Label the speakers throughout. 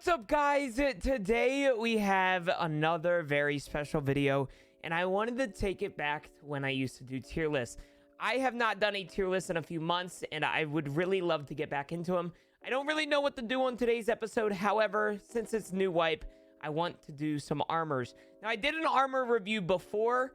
Speaker 1: What's up, guys? Today we have another very special video, and I wanted to take it back to when I used to do tier lists. I have not done a tier list in a few months, and I would really love to get back into them. I don't really know what to do on today's episode. However, since it's new wipe, I want to do some armors. Now, I did an armor review before.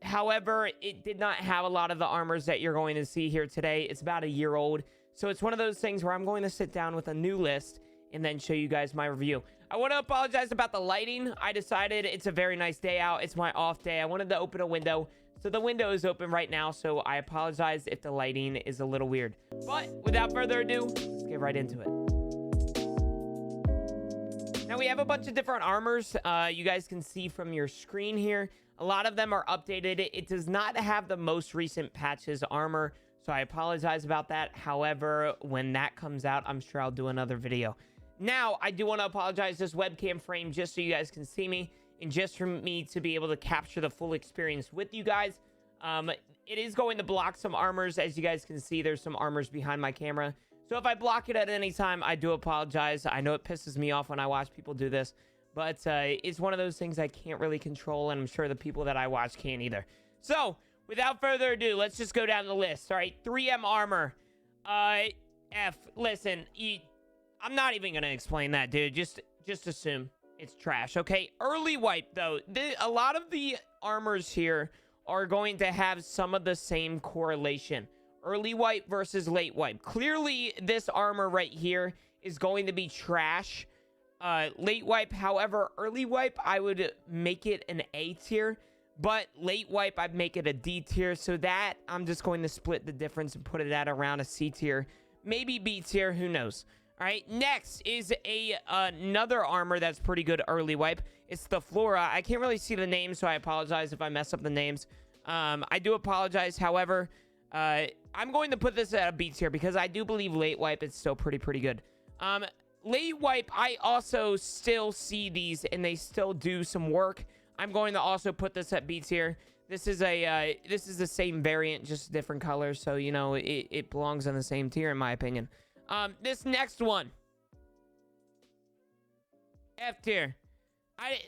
Speaker 1: However, it did not have a lot of the armors that you're going to see here today. It's about a year old. So it's one of those things where I'm going to sit down with a new list and then show you guys my review. I want to apologize about the lighting. I decided it's a very nice day out. It's my off day. I wanted to open a window. So the window is open right now. So I apologize if the lighting is a little weird. But without further ado, let's get right into it. Now we have a bunch of different armors. You guys can see from your screen here. A lot of them are updated. It does not have the most recent patches armor. So I apologize about that. However, when that comes out, I'm sure I'll do another video. Now, I do want to apologize, this webcam frame, just so you guys can see me, and just for me to be able to capture the full experience with you guys. It is going to block some armors. As you guys can see, there's some armors behind my camera. So if I block it at any time, I do apologize. I know it pisses me off when I watch people do this, but it's one of those things I can't really control, and I'm sure the people that I watch can't either. So, without further ado, let's just go down the list. All right, 3M armor. Listen, I'm not even gonna explain that, dude. Just assume it's trash, okay? Early wipe, though. A lot of the armors here are going to have some of the same correlation. Early wipe versus late wipe. Clearly, this armor right here is going to be trash. Late wipe, however, early wipe, I would make it an A tier. But late wipe, I'd make it a D tier. So that, I'm just going to split the difference and put it at around a C tier. Maybe B tier, who knows? All right, next is another armor that's pretty good early wipe. It's the Flora. I can't really see the name, so I apologize if I mess up the names. I do apologize. However, I'm going to put this at a B tier because I do believe late wipe is still pretty good. Late wipe, I also still see these, and they still do some work. I'm going to also put this at B tier. This is the same variant, just different colors, so you know it belongs in the same tier in my opinion. This next one, F tier.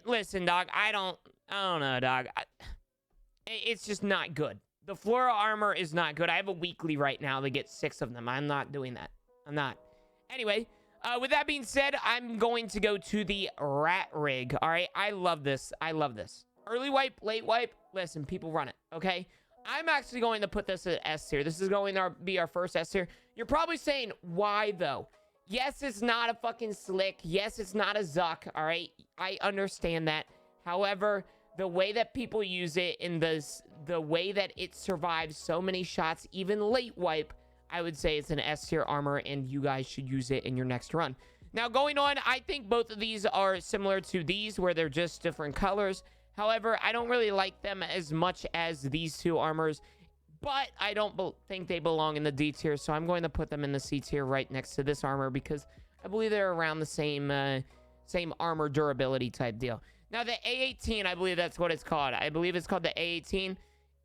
Speaker 1: Listen, dog. I don't know, dog. It's just not good. The Flora armor is not good. I have a weekly right now to get 6 of them. I'm not doing that. I'm not. Anyway, with that being said, I'm going to go to the rat rig. All right, I love this. I love this. Early wipe, late wipe. Listen, people run it. Okay. I'm actually going to put this at S tier. This is going to be our first S tier. You're probably saying, why though? Yes, it's not a fucking slick. Yes, it's not a Zuck. All right, I understand that. However, the way that people use it in the way that it survives so many shots, even late wipe, I would say it's an S tier armor, and you guys should use it in your next run. Now, going on, I think both of these are similar to these, where they're just different colors. However, I don't really like them as much as these two armors, but I don't think they belong in the D tier, so I'm going to put them in the C tier right next to this armor because I believe they're around the same armor durability type deal. Now, the A18, I believe that's what it's called. I believe it's called the A18.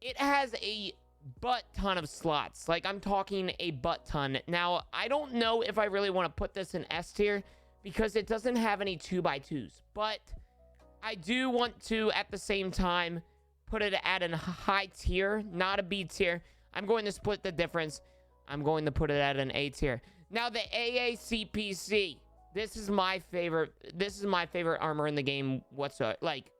Speaker 1: It has a butt ton of slots. Like, I'm talking a butt ton. Now, I don't know if I really want to put this in S tier because it doesn't have any 2x2s, but I do want to, at the same time, put it at a high tier, not a B tier. I'm going to split the difference. I'm going to put it at an A tier. Now, the AACPC. This is my favorite. This is my favorite armor in the game whatsoever. Like,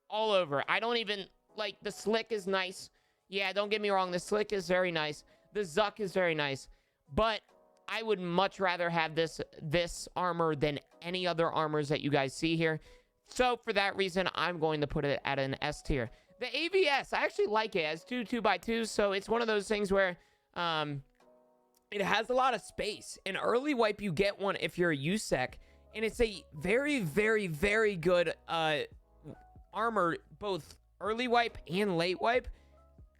Speaker 1: all over. I don't even, like, the slick is nice. Yeah, don't get me wrong. The slick is very nice. The Zuck is very nice. But I would much rather have this armor than any other armors that you guys see here. So, for that reason, I'm going to put it at an S tier. The AVS, I actually like it. It has 2x2s, so it's one of those things where it has a lot of space. In early wipe, you get one if you're a USEC, and it's a very good armor, both early wipe and late wipe,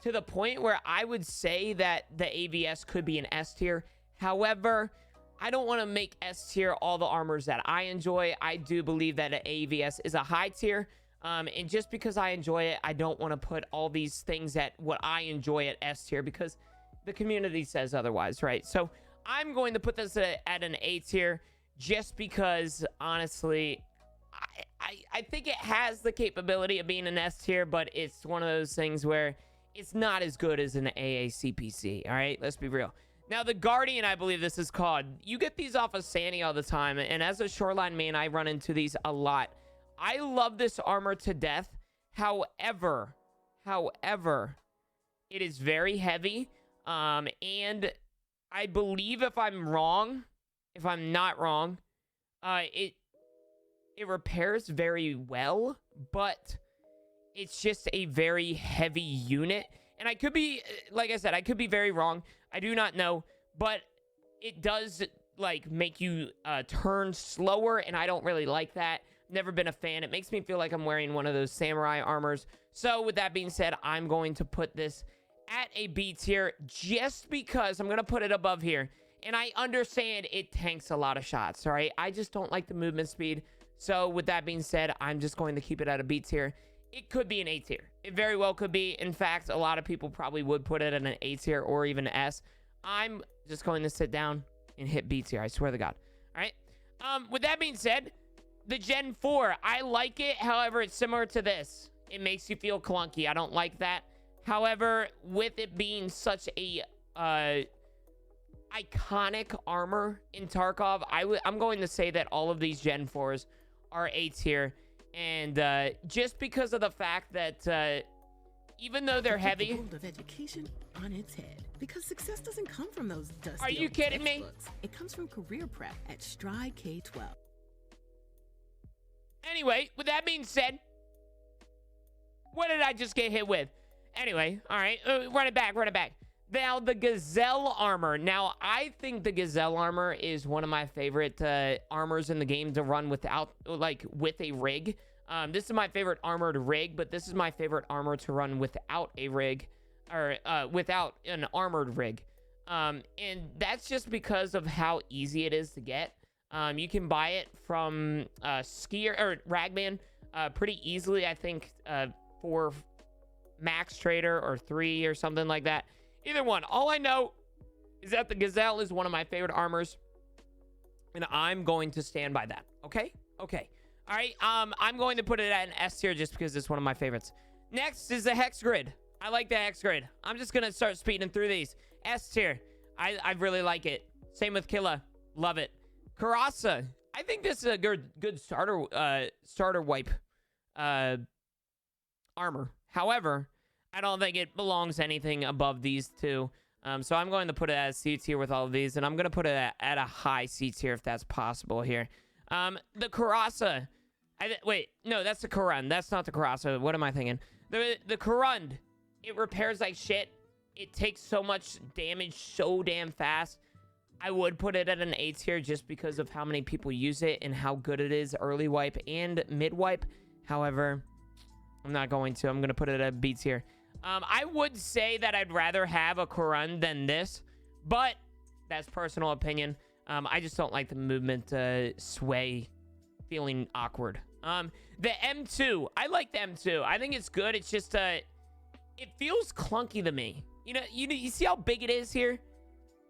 Speaker 1: to the point where I would say that the AVS could be an S tier. However, I don't want to make S tier all the armors that I enjoy. I do believe that an AVS is a high tier. And just because I enjoy it, I don't want to put all these things at what I enjoy at S tier because the community says otherwise, right? So I'm going to put this at an A tier just because, honestly, I think it has the capability of being an S tier, but it's one of those things where it's not as good as an AACPC. All right, let's be real. Now, the Guardian, I believe this is called. You get these off of Sandy all the time, and as a Shoreline main, I run into these a lot. I love this armor to death. However, it is very heavy, and I believe if I'm not wrong, it repairs very well, but it's just a very heavy unit. And I could be, like I said, I could be very wrong. I do not know, but it does like make you turn slower, and I don't really like that. Never been a fan. It makes me feel like I'm wearing one of those samurai armors. So with that being said, I'm going to put this at a B tier just because I'm going to put it above here. And I understand it tanks a lot of shots, all right? I just don't like the movement speed. So with that being said, I'm just going to keep it at a B tier. It could be an A tier. It very well could be. In fact, a lot of people probably would put it at an A tier or even S. I'm just going to sit down and hit B tier. I swear to God. All right. With that being said, the Gen 4, I like it. However, it's similar to this. It makes you feel clunky. I don't like that. However, with it being such a iconic armor in Tarkov, I'm going to say that all of these Gen 4s are A tier. And just because of the fact that even though they're heavy,
Speaker 2: the world of education on its head, because success doesn't come from those dusty.
Speaker 1: Are you kidding me?
Speaker 2: It comes from career prep at Stride K-12.
Speaker 1: Anyway, with that being said, what did I just get hit with? Anyway, all right, run it back. Now, the Gazelle armor. Now, I think the Gazelle armor is one of my favorite armors in the game to run without, like, with a rig. This is my favorite armored rig, but this is my favorite armor to run without a rig, or without an armored rig. And that's just because of how easy it is to get. You can buy it from Skier or Ragman pretty easily. I think for Max Trader or 3 or something like that. Either one. All I know is that the Gazelle is one of my favorite armors, and I'm going to stand by that. Okay? Okay. All right. I'm going to put it at an S tier just because it's one of my favorites. Next is the Hex Grid. I like the Hex Grid. I'm just going to start speeding through these. S tier. I really like it. Same with Killa. Love it. Karasa. I think this is a good starter wipe armor. However, I don't think it belongs anything above these two. So I'm going to put it at a C tier with all of these, and I'm going to put it at a high C tier if that's possible here. The Karasa. Wait, no, that's the Karun. That's not the Karasa. What am I thinking? The Karund. It repairs like shit. It takes so much damage so damn fast. I would put it at an A tier just because of how many people use it and how good it is early wipe and mid wipe. However, I'm not going to. I'm going to put it at a B tier. I would say that I'd rather have a Karun than this, but that's personal opinion. I just don't like the movement sway feeling awkward. The M2. I like the M2. I think it's good. It's just, it feels clunky to me. You see how big it is here?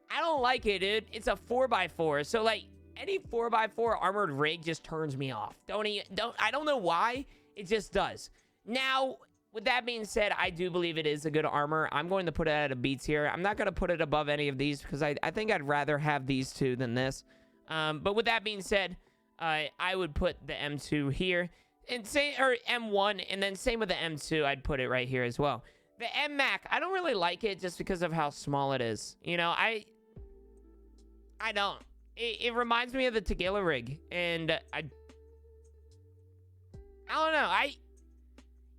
Speaker 1: I don't like it, dude. It's a 4x4. So, like, any 4x4 armored rig just turns me off. I don't know why. It just does. Now, with that being said, I do believe it is a good armor. I'm going to put it at a B tier. I'm not going to put it above any of these because I think I'd rather have these two than this. But with that being said, I would put the M2 here. And or M1, and then same with the M2, I'd put it right here as well. The M-Mac, I don't really like it just because of how small it is. I don't. It reminds me of the Tagilla rig. And I don't know.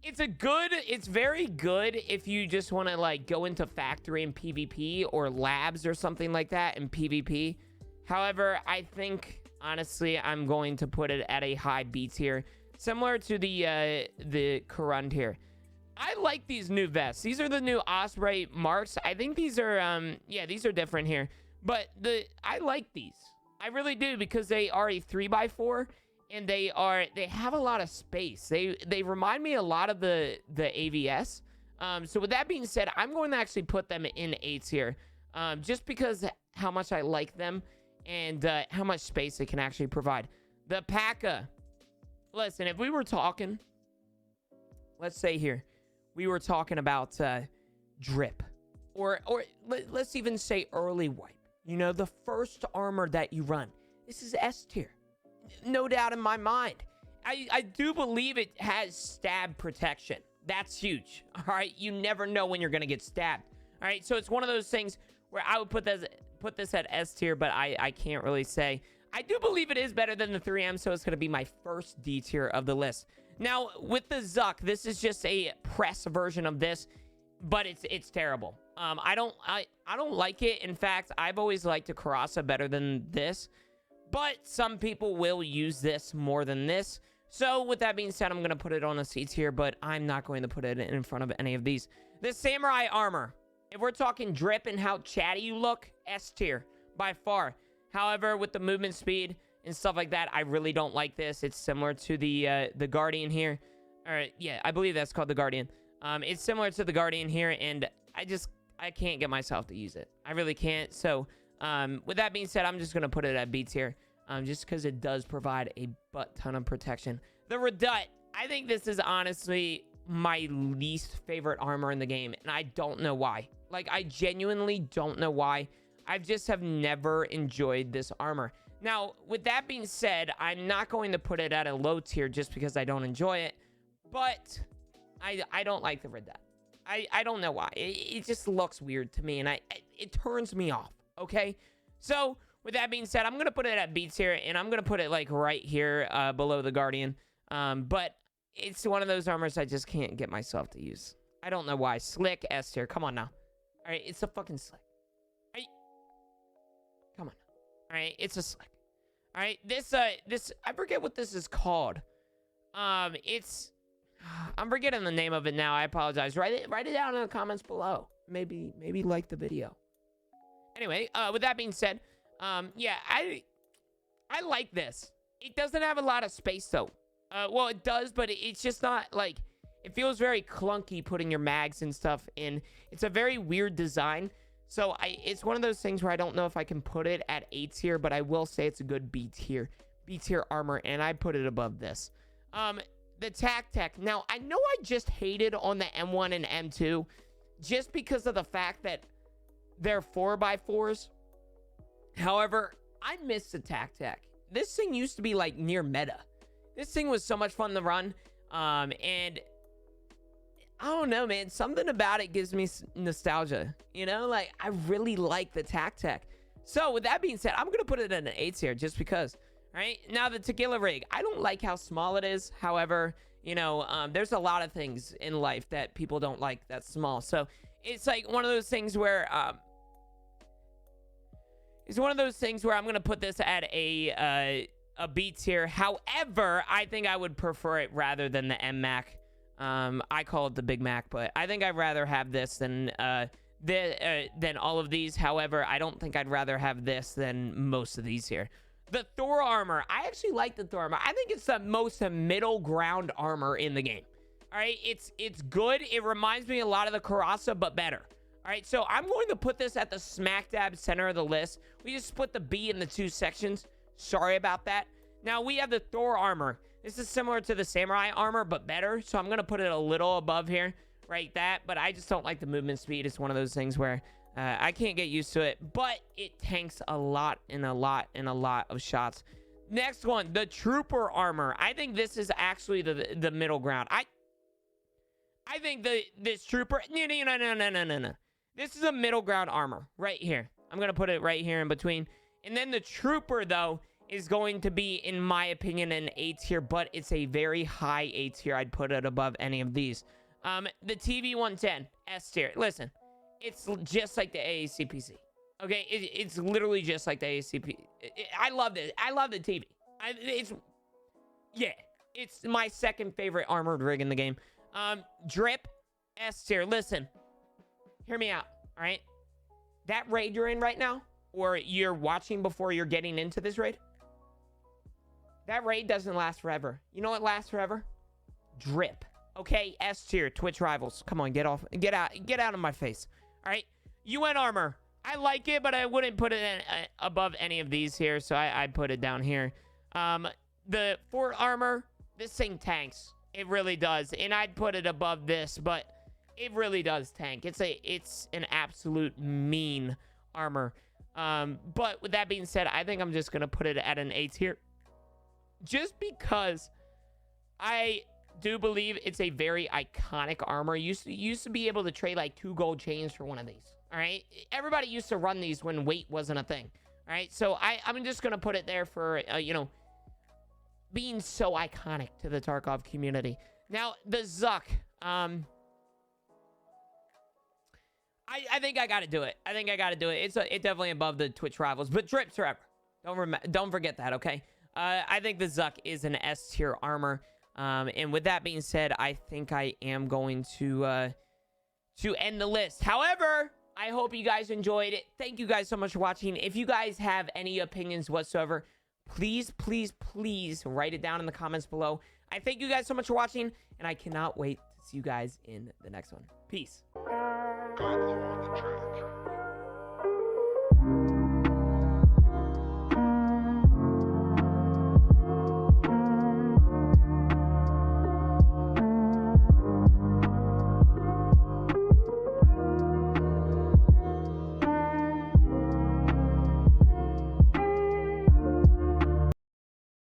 Speaker 1: It's very good if you just want to, like, go into factory and PvP or labs or something like that in PvP. However, I think, honestly, I'm going to put it at a high B tier. Similar to the Karund here. I like these new vests. These are the new Osprey Marks. I think these are, yeah, these are different here. But I like these. I really do because they are a 3x4 and they have a lot of space. They remind me a lot of the AVS. So with that being said, I'm going to actually put them in A tier. Just because how much I like them and how much space it can actually provide. The P.A.K.A. Listen, if we were talking, let's say here, we were talking about drip, or let's even say early wipe. You know, the first armor that you run. This is S tier. No doubt in my mind. I do believe it has stab protection. That's huge. All right. You never know when you're going to get stabbed. All right. So it's one of those things where I would put this at S tier, but I can't really say. I do believe it is better than the 3M, so it's going to be my first D tier of the list. Now, with the Zuck, this is just a press version of this, but it's terrible. I don't like it. In fact, I've always liked the Karasa better than this, but some people will use this more than this. So with that being said, I'm going to put it on a C tier, but I'm not going to put it in front of any of these. The Samurai armor. If we're talking drip and how chatty you look, S tier by far. However, with the movement speed and stuff like that, I really don't like this. It's similar to the Guardian here. Yeah, I believe that's called the Guardian. It's similar to the Guardian here, and I can't get myself to use it. I really can't. So with that being said, I'm just going to put it at B tier. Just because it does provide a butt ton of protection. The Redut, I think this is honestly my least favorite armor in the game, and I don't know why. Like, I genuinely don't know why. I just have never enjoyed this armor. Now, with that being said, I'm not going to put it at a low tier just because I don't enjoy it, but I don't like the Redut. I don't know why. It just looks weird to me, and it turns me off, okay? So with that being said, I'm going to put it at B tier, and I'm going to put it like right here below the Guardian. But it's one of those armors I just can't get myself to use. I don't know why. Slick, S tier. Come on now. All right, it's a fucking Slick. All right. Come on. All right, it's a Slick. All right, this I forget what this is called. I'm forgetting the name of it now. I apologize. Write it down in the comments below. Maybe like the video. Anyway, with that being said, yeah, I like this. It doesn't have a lot of space though. Well, it does, but it's just not like, it feels very clunky putting your mags and stuff in. It's a very weird design. So it's one of those things where I don't know if I can put it at A tier, but I will say it's a good B tier armor, and I put it above this. The Tech. Now, I know I just hated on the M1 and M2 just because of the fact that they're 4x4s. However, I miss the Tech. This thing used to be like near meta. This thing was so much fun to run. And I don't know, man. Something about it gives me nostalgia. You know, like, I really like the Tech. So with that being said, I'm going to put it in an A tier just because. Right now, the Tequila rig, I don't like how small it is. However, you know, there's a lot of things in life that people don't like that's small. So it's like one of those things where I'm going to put this at a B tier. However, I think I would prefer it rather than the M Mac. I call it the Big Mac, but I think I'd rather have this than all of these. However, I don't think I'd rather have this than most of these here. The Thor armor. I actually like the Thor armor. I think it's the most middle ground armor in the game. All right, it's good. It reminds me a lot of the Karasa, but better. All right, so I'm going to put this at the smack dab center of the list. We just split the B in the two sections. Sorry about that. Now, we have the Thor armor. This is similar to the Samurai armor, but better. So I'm going to put it a little above here, right? But I just don't like the movement speed. It's one of those things where I can't get used to it, but it tanks a lot of shots. Next one, the Trooper armor. I think this is actually the middle ground. I think this Trooper, no. This is a middle ground armor right here. I'm going to put it right here in between. And then the Trooper, though, is going to be, in my opinion, an A tier, but it's a very high A tier. I'd put it above any of these. The TV-110, S tier. Listen, it's just like the AACPC. Okay, it's literally just like the AACP. I love this. I love the TV. It's my second favorite armored rig in the game. Drip, S tier. Listen, hear me out, all right? That raid you're in right now, or you're watching before you're getting into this raid, that raid doesn't last forever. You know what lasts forever? Drip. Okay, S tier, Twitch rivals. Come on, get out of my face. All right, UN armor. I like it, but I wouldn't put it in, above any of these here, so I'd put it down here. The fort armor, this thing tanks. It really does, and I'd put it above this, but it really does tank. It's an absolute mean armor. But with that being said, I think I'm just gonna put it at an A tier, just because I do believe it's a very iconic armor. You used to be able to trade like 2 gold chains for one of these. All right, everybody used to run these when weight wasn't a thing. All right, so I'm just gonna put it there for you know, being so iconic to the Tarkov community. Now the Zuck, I think I gotta do it. I think I gotta do it. It's definitely above the Twitch rivals, but Drips forever. Don't forget that, okay? I think the Zuck is an S tier armor. And with that being said, I think I am going to end the list. However, I hope you guys enjoyed it. Thank you guys so much for watching. If you guys have any opinions whatsoever, please, please, please write it down in the comments below. I thank you guys so much for watching, and I cannot wait to see you guys in the next one. Peace.